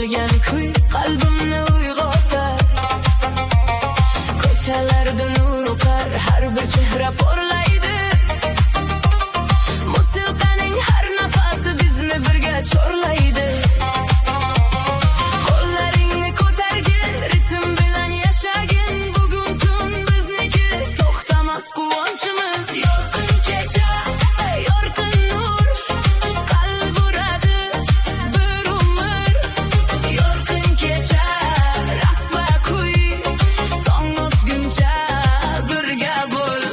O'lgan kuy qalbimni uyg'otar. Ko'chalarda nur oqar, har bir chehra porlaydi. Musiqaning har nafasi bizni birga chorlaydi. Qo'llaringni ko'targin, ritm bilan yashagin. Bugun tun bizniki, to'xtamas quvonchimiz. Yorqin kecha, yorqin nur, qalb uradi bir umr. Yorqin kecha, raqs va kuy, tong otguncha birga bo'l.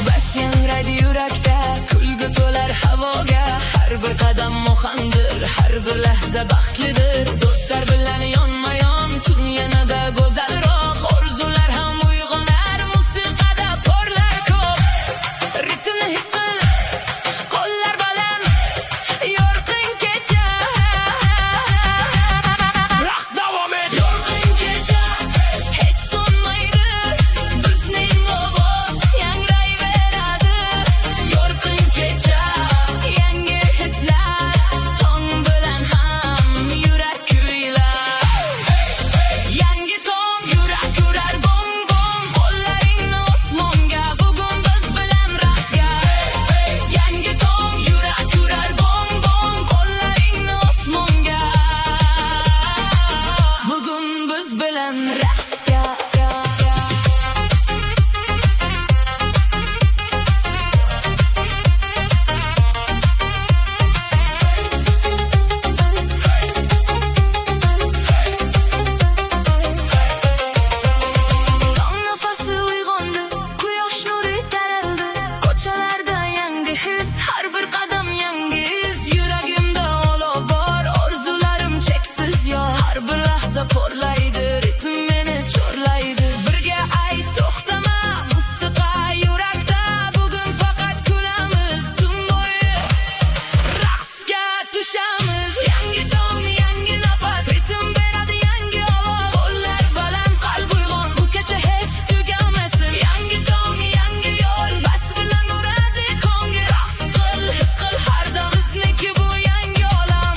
Bas yangraydi yurakda, kulgu to'lar havoga. Har bir qadam muhanddir, har bir lahza baxtlidir. Do'stlar bilan yonma-yon, tun yanada go'zalroq. Orzular ham uyg'onar, musiqada porlar ko'p. Ritmni his qil, qo'llar baland, yorqin kecha. Raqs davom et. Yorqin kecha hech so'nmaydi, bizning ovoz yangrayveradi. Yorqin kecha, yangi hislar, tong bilan ham yurak kuylar. Yangi tong, yurak yurar bom bom, qo'llaringni osmonga, bugun biz bilan raqsga. Yangi tong, yurak yurar bom bom, qo'llaringni osmonga, bugun biz bilan raqsga. Tong nafasi uyg'ondi, quyosh nuri taraldi. Ko'chalarda yangi his, har bir qadam yangi iz. Yuragimda olov bor, orzularim cheksiz yor. Har bir lahza porlaydi, ritm meni chorlaydi. Birga ayt to'xtama, musiqa yurakda. Bugun faqat kulamiz, tun bo'yi raqsga tushamiz. Yangi tong, yangi nafas, ritm beradi yangi ovoz. Qo'llar baland, qalb uyg'on, bu kecha hech tugamasin. Yangi tong, yangi yo'l, bas bilan uradi ko'ngil. Raqs qil, his qil har dam, bizniki bu yangi olam.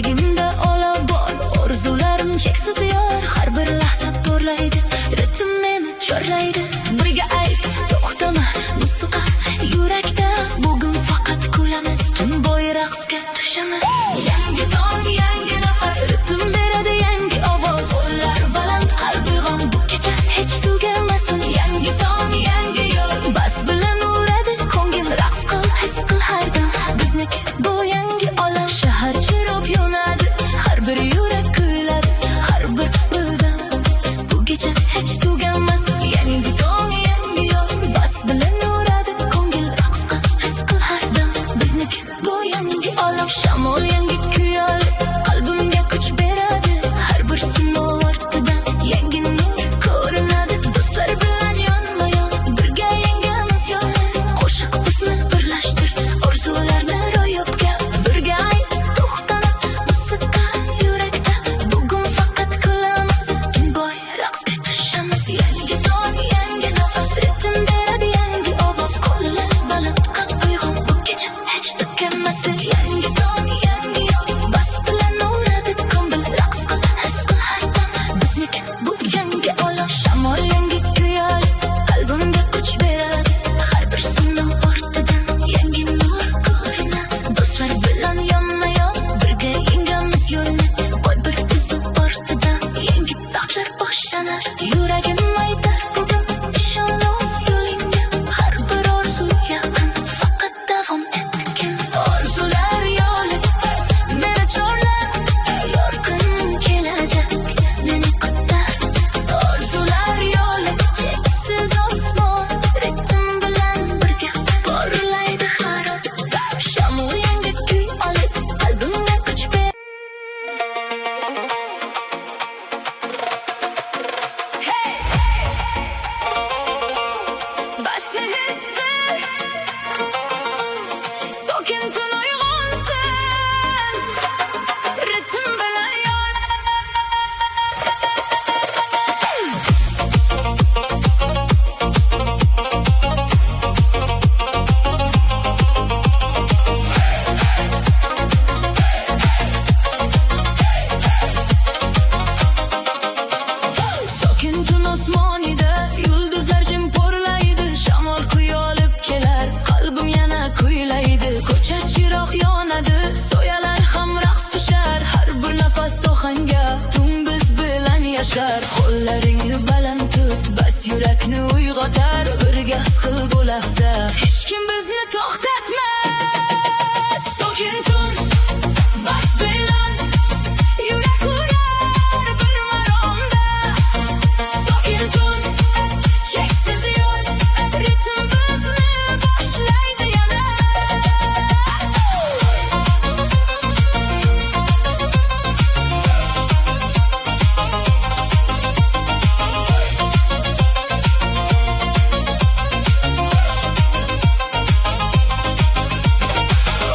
Yuragimda olov bor, orzularim cheksiz yor. Har bir lahza porlaydi, ritm meni chorlaydi. Birga ayt, to'xtama, musiqa yurakda. Bugun faqat kulamiz, tun bo'yi raqsga tushamiz. Yangi tong, yangi nafas, ritm beradi yangi ovoz. Qo'llar baland, qalbi g'am, bu kecha hech tugamasin. Yangi tong, yangi yo'l, bas bilan uradi ko'ngil. Raqs qil, his qil har dam, bizniki bu yangi olam. Shahar chiroq yonadi, har bir yurak kuyladi. Har bir birdan, bu kecha hech tugamas. Yangi tong, yangi yo'l, bas bilan uradi ko'ngil. Raqs qil, his qil har dam, bizniki bu yangi olam. Shamol yangi kuyol, qalbimga kuch beradi. Har bir sinov ortidan yangi nur ko'rinadi. Do'stlar bilan yonma-yon, birga yengamiz yo'lni. Qo'shiq bizni birlashtir, orzularni ro'yobga. Birga ayt, to'xtama, musiqa yurakda. Bugun faqat kulamiz, tun bo'yi raqsga tushamiz. Yangi tong, yangi nafas, ritm beradi yangi ovoz. Qo'llar baland, qalbi g'am, bu kecha hech tugamasin. Yangi tong, yangi yo'l, bas bilan uradi ko'ngil. Raqs qil, his qil har dam, bizniki bu yangi olam. Shamol yangi kuyol, qalbimga kuch beradi. Har bir sinov ortidan yangi nur ko'rinadi. Do'stlar bilan yonma-yon, birga yengamiz yo'lni. Qo'y bir izi ortidan yangi baxtlar boshlanar. Yuragim aytar bugun, ishonamiz yo'lingga. Har bir orzu yaqin, faqat davom etgin. Orzular yo'li meni chorlar, yorqin kelajak meni kutar. Orzular yo'li cheksiz osmon, ritm bilan birga porlaydi har on. Shamol yangi kuy olib, qalbimga kuch ber. Basni hisdi, sokin tun uyg'onsin. Ritm bilan yon. Sokin tun osmonida yulduzlar jim porlaydi. Shamol kuy olib kelar, qalbim yana kuylaydi. Ko'cha chiroq yonadi, soyalar ham raqs tushar. Har bir nafas ohangga, tun biz bilan yashar. Qo'llaringni baland tut, bas yurakni uyg'otar. Birga his qil bu lahza, hech kim bizni to'xtatmas. Sokin tun, bas bilan yurak urar bir maromda. Sokin tun, cheksiz yo'l, ritm bizni boshlaydi yana.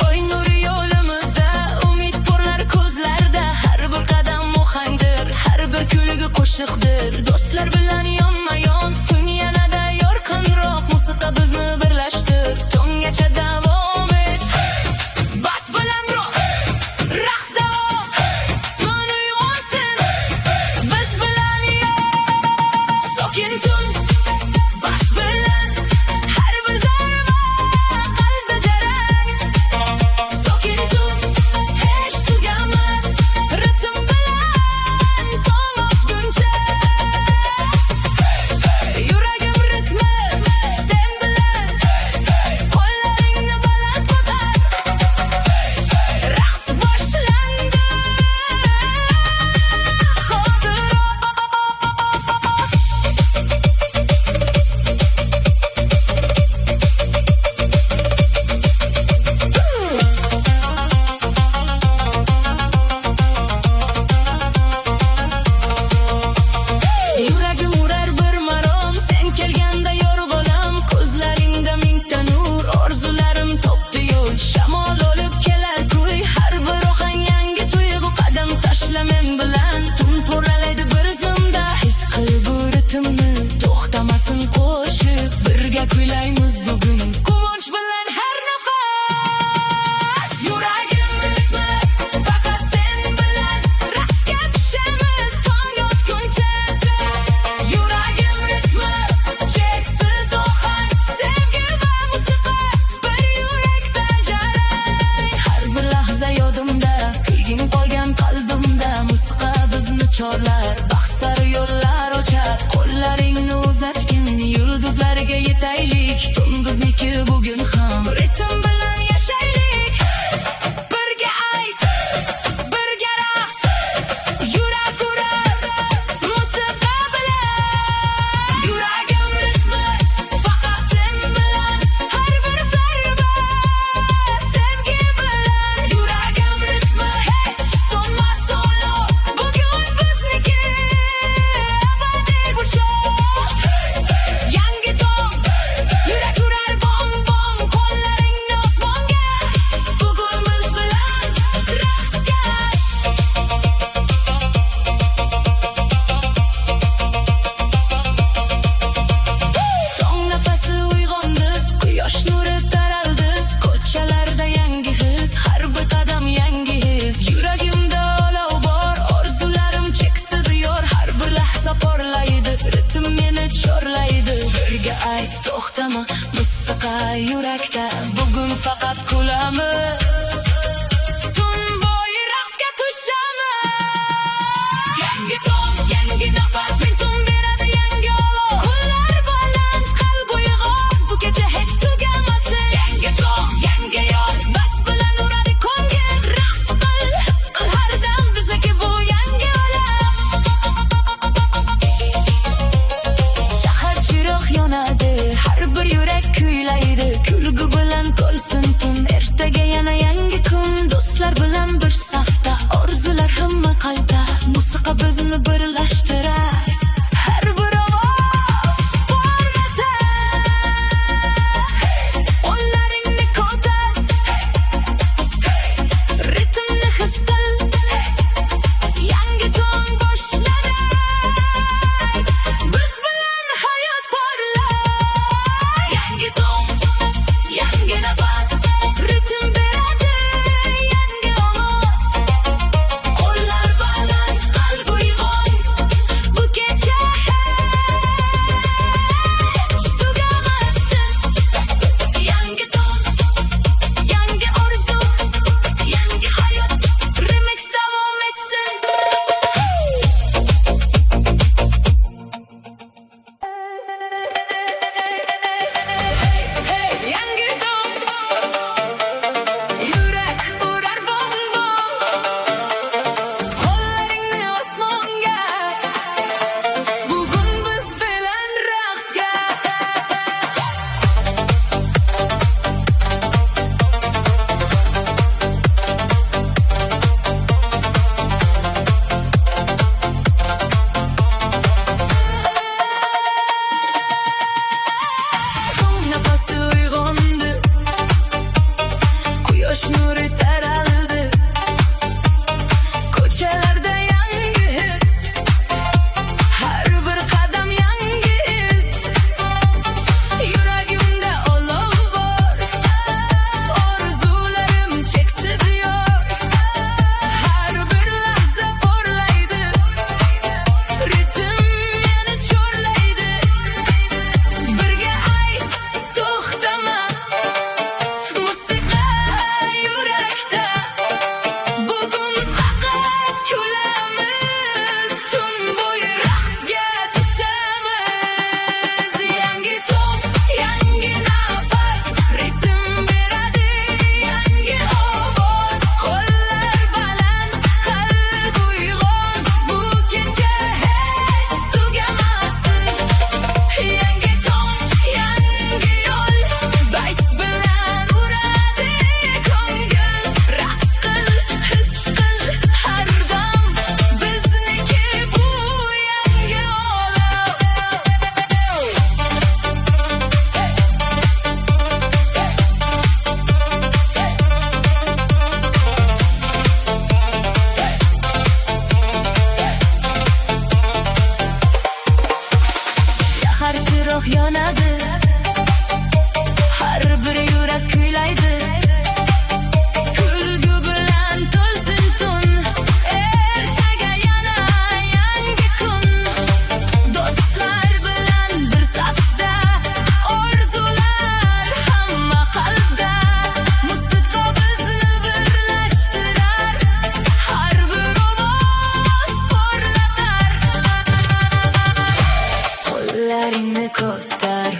Oy nur yo'limizda, umid porlar ko'zlarda. Har bir qadam muhangdir, har bir kulgi qo'shiqdir. Do'stlar bilan yonma-yon, tun yanada yorqinroq. Musiqa bizni birlashtir, tungacha davom et. Bas bilan raqs davom, tun uyg'onsin. Biz bilan yon. Sokin tun, bas bilan har bir zarba qalbda jarang. Sokin tun, hech tugamas, ritm bilan tong otguncha. Yuragim ritmi sen bilan, qo'llaringni chiroq yonadi, har bir yurak kuylaydi. Kulgu bilan to'lsin tun, ertaga yana yangi kun. Do'stlar bilan bir safda, orzular hamma qalbda. Musiqa bizni birlashtirar, har bir ovoz porlatar. Qo'llaringni ko'tar,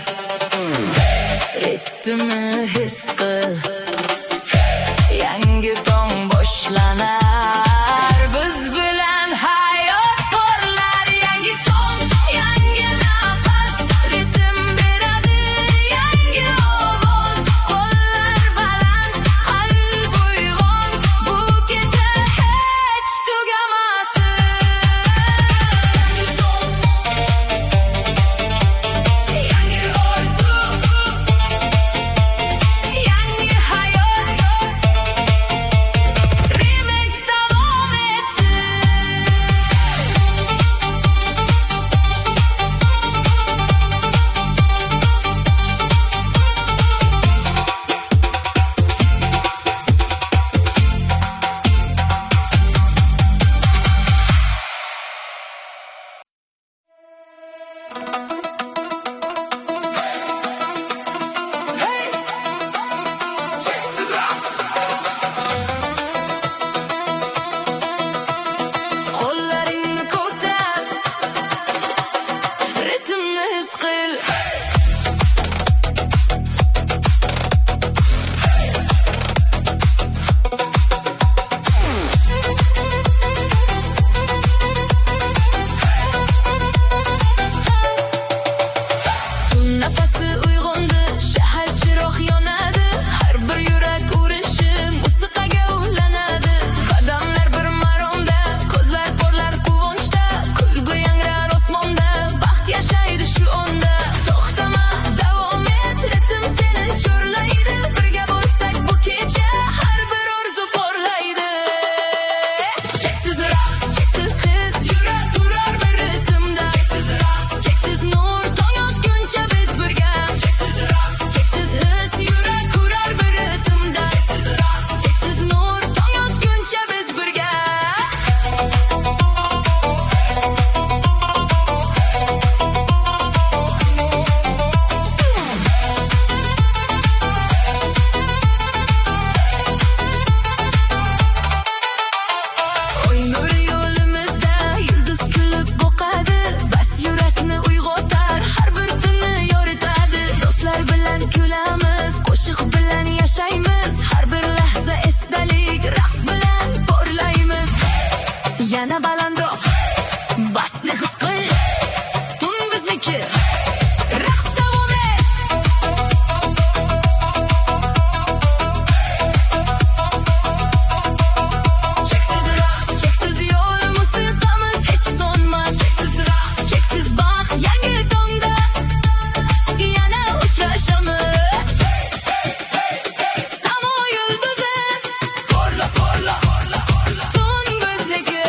ritmni his qil. Yangi tong boshlanar, biz bilan hayot porlar. Yangi tong, yangi nafas, ritm beradi yangi ovoz. Qo'llar baland, qalb uyg'on, bu kecha hech tugamasin. Yangi orzu, yangi hayot, remix davom etsin. Qo'llaringni ko'tar, ritmni his qil. Tun nafasi uyg'ondi, shahar chiroq yonadi, har bir yurak urishi musiqaga ulanadi. Qadamlar bir maromda, ko'zlar porlar quvonchda, kulgu yangrar osmonda, baxt yashaydi shu onda. To'xtama, davom et, ritm seni cho'rlaydi. Birga bo'lsak bu kecha har bir orzu porlaydi. Cheksiz raqs, cheksiz his, yurak urar bir ritmda. Cheksiz raqs, cheksiz nur, tong otguncha biz birga. Cheksiz raqs, cheksiz his, yurak urar bir ritmda. Cheksiz raqs, cheksiz nur, tong otguncha biz birga. Oy nuri yo'limizda, yulduz kulib boqadi, bas yurakni uyg'otar, har bir tunni yoritadi. Do'stlar bilan kulamiz, qo'shiq bilan yashaymiz, har bir lahza esdalik, raqs bilan porlaymiz. Yana balandroq, basni his qil, tun bizniki, raqs davom et. Cheksiz raqs, cheksiz yo'l, musiqamiz hech so'nmas. Cheksiz raqs, cheksiz baxt, yangi tongda yana uchrashamiz. Samo yulduzi, porla, porla, porla, porla, tun bizniki.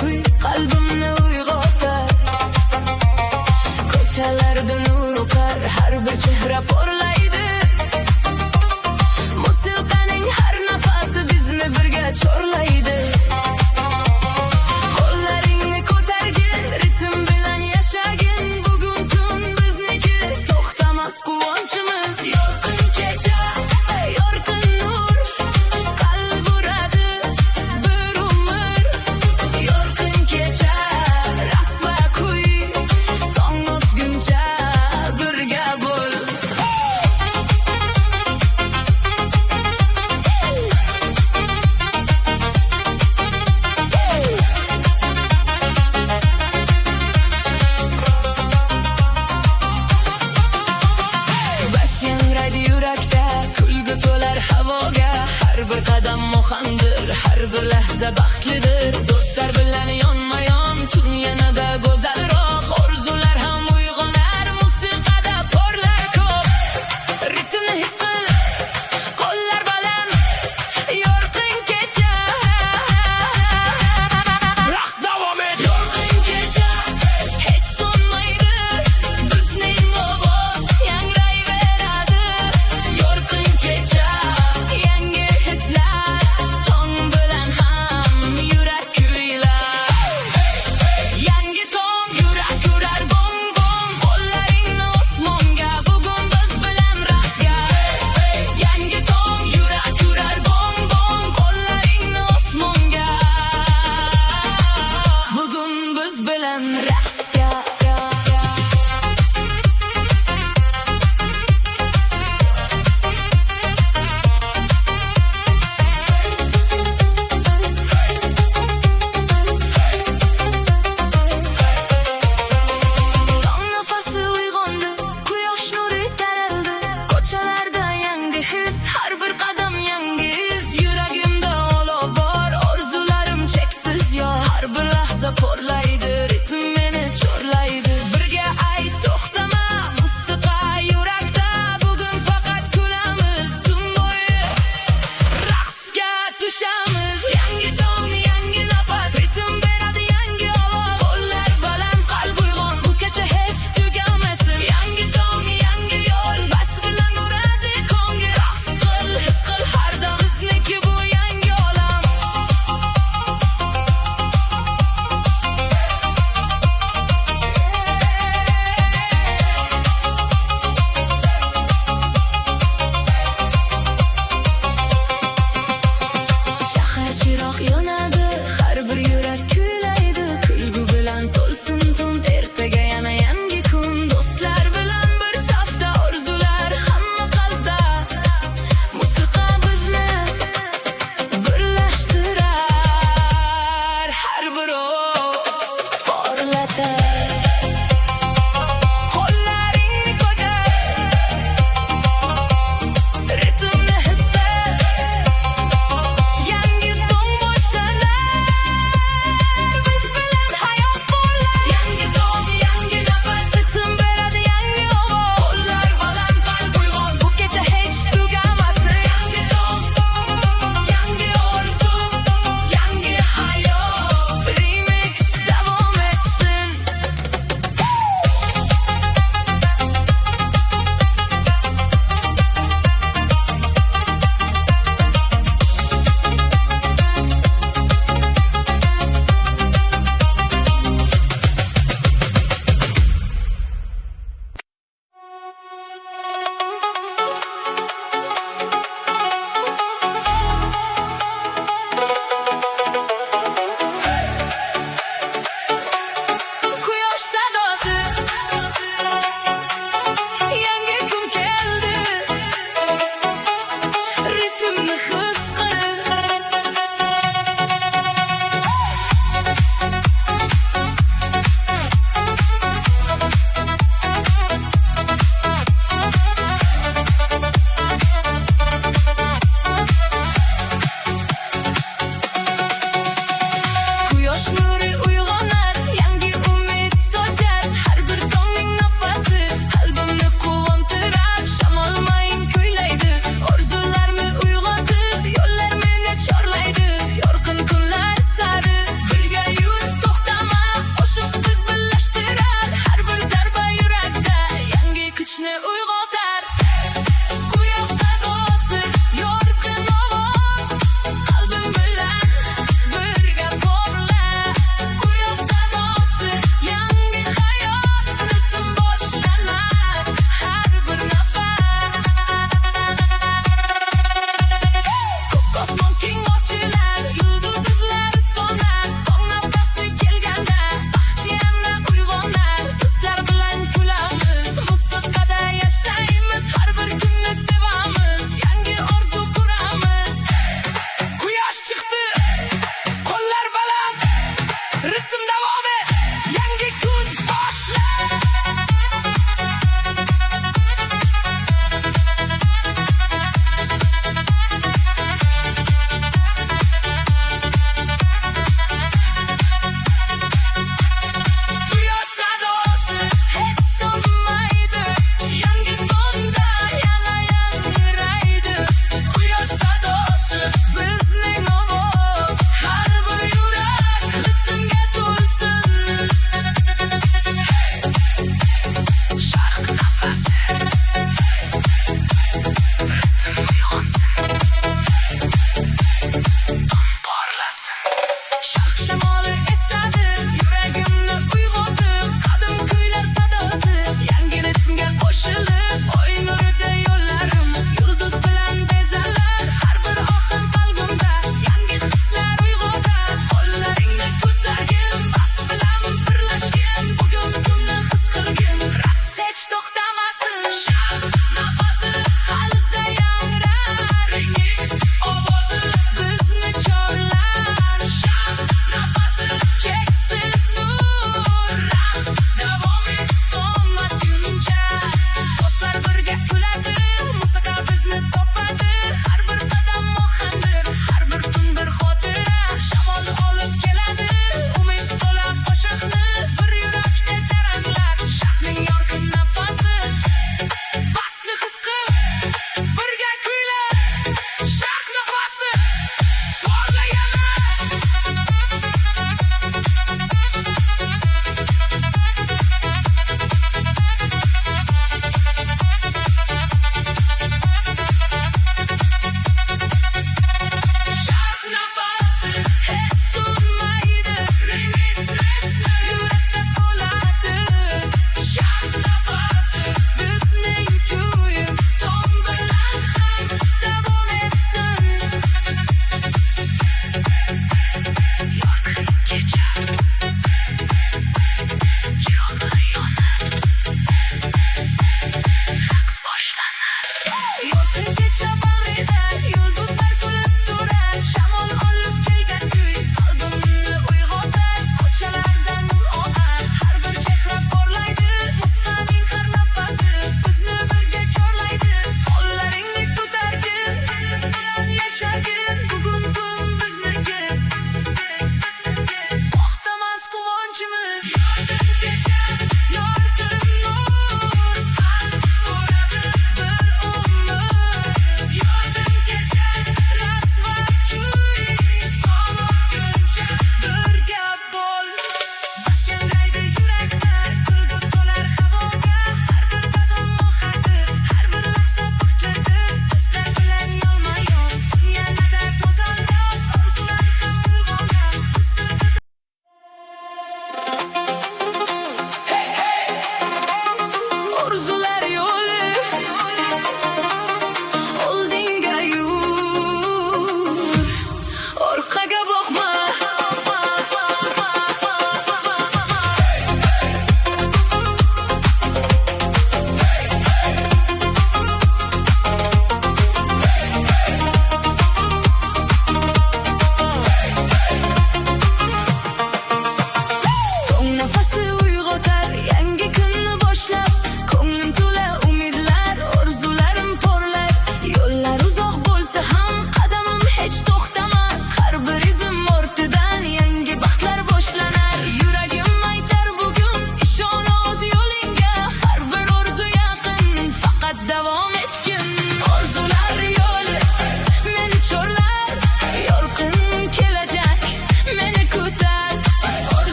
kuy qalbimni uyg'otar. Ko'chalarda nur oqar, har bir chehra porlaydi. Musiqaning har nafasi bizni birga chorlaydi. Qo'llaringni ko'targin, ritm bilan yashagin. Bugun tun bizniki, to'xtamas quvonchimiz. Yorqin kecha, yorqin nur, qalb uradi bir umr. Yorqin kecha, raqs va kuy, tong otguncha birga bo'l. Bas yangraydi yurakda, kulgu to'lar havoga. Har bir qadam muhanddir, har bir lahza baxtlidir. Do'stlar bilan yonma-yon, tun yanada go'zalroq. Orzular ham uyg'onar, musiqada porlar ko'p. Ritmni his qil, qo'llar baland, yorqin kecha. Raqs davom et. Yorqin kecha hech so'nmaydi, bizning ovoz yangrayveradi. Yorqin kecha, yangi hislar, tong bilan ham yurak kuylar. Yangi tong, yurak urar bong bong, qo'llaringni osmonga, bugun biz bilan raqsga. Yangi tong, yurak urar bong bong, qo'llaringni osmonga, bugun biz bilan raqsga. Tong nafasi uyg'ondi, quyosh nuri taraldi. Ko'chalarda yangi his, har bir qadam yangi iz. Yuragimda olov bor, orzularim cheksiz yor. Har bir lahza porlaydi,